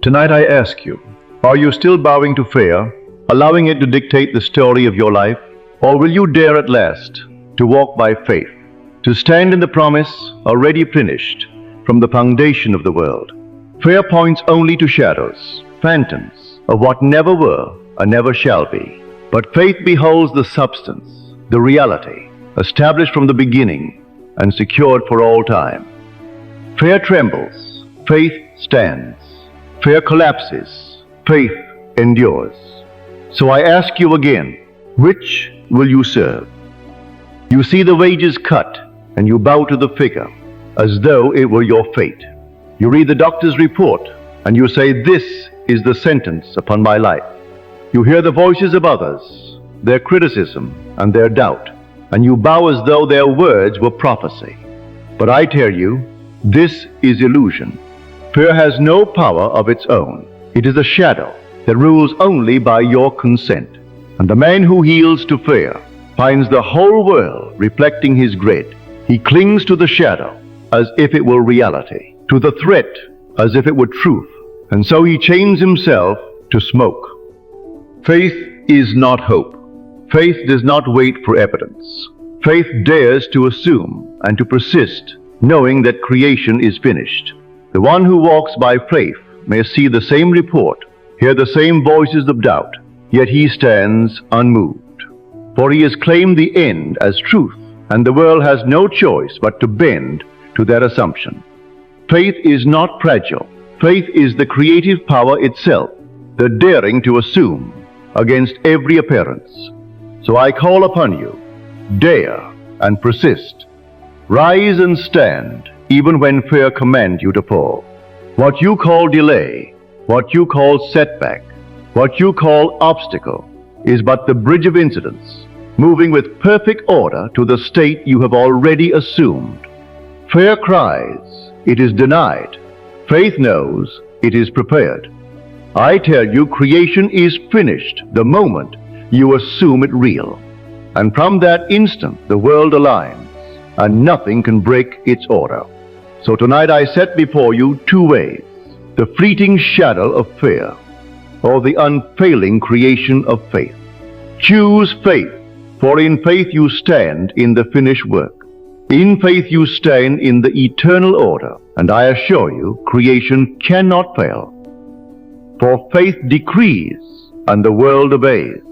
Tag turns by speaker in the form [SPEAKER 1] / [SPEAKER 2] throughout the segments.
[SPEAKER 1] Tonight I ask you, are you still bowing to fear, allowing it to dictate the story of your life? Or will you dare at last to walk by faith, to stand in the promise already finished from the foundation of the world? Fear points only to shadows, phantoms of what never were and never shall be. But faith beholds the substance, the reality, established from the beginning and secured for all time. Fear trembles, faith stands. Fear collapses, faith endures. So I ask you again, which will you serve? You see the wages cut and you bow to the figure as though it were your fate. You read the doctor's report and you say, this is the sentence upon my life. You hear the voices of others, their criticism and their doubt, and you bow as though their words were prophecy. But I tell you, this is illusion. Fear has no power of its own. It is a shadow that rules only by your consent. And the man who yields to fear finds the whole world reflecting his dread. He clings to the shadow as if it were reality, to the threat as if it were truth, and so he chains himself to smoke. Faith is not hope. Faith does not wait for evidence. Faith dares to assume and to persist, knowing that creation is finished. The one who walks by faith may see the same report, hear the same voices of doubt, yet he stands unmoved. For he has claimed the end as truth, and the world has no choice but to bend to that assumption. Faith is not fragile. Faith is the creative power itself, the daring to assume against every appearance. So I call upon you, dare and persist. Rise and stand, even when fear commands you to fall. What you call delay, what you call setback, what you call obstacle, is but the bridge of incidents, moving with perfect order to the state you have already assumed. Fear cries, it is denied. Faith knows, it is prepared. I tell you, creation is finished the moment you assume it real. And from that instant, the world aligns, and nothing can break its order. So tonight I set before you two ways, the fleeting shadow of fear, or the unfailing creation of faith. Choose faith, for in faith you stand in the finished work. In faith you stand in the eternal order, and I assure you, creation cannot fail. For faith decrees, and the world obeys.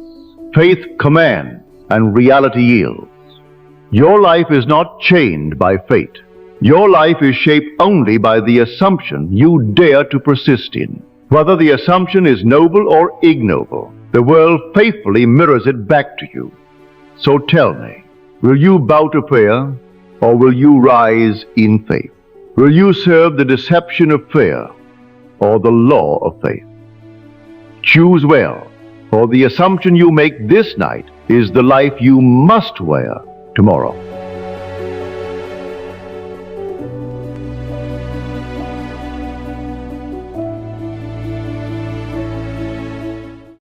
[SPEAKER 1] Faith commands, and reality yields. Your life is not chained by fate. Your life is shaped only by the assumption you dare to persist in. Whether the assumption is noble or ignoble, the world faithfully mirrors it back to you. So tell me, will you bow to fear, or will you rise in faith? Will you serve the deception of fear, or the law of faith? Choose well, for the assumption you make this night is the life you must wear tomorrow.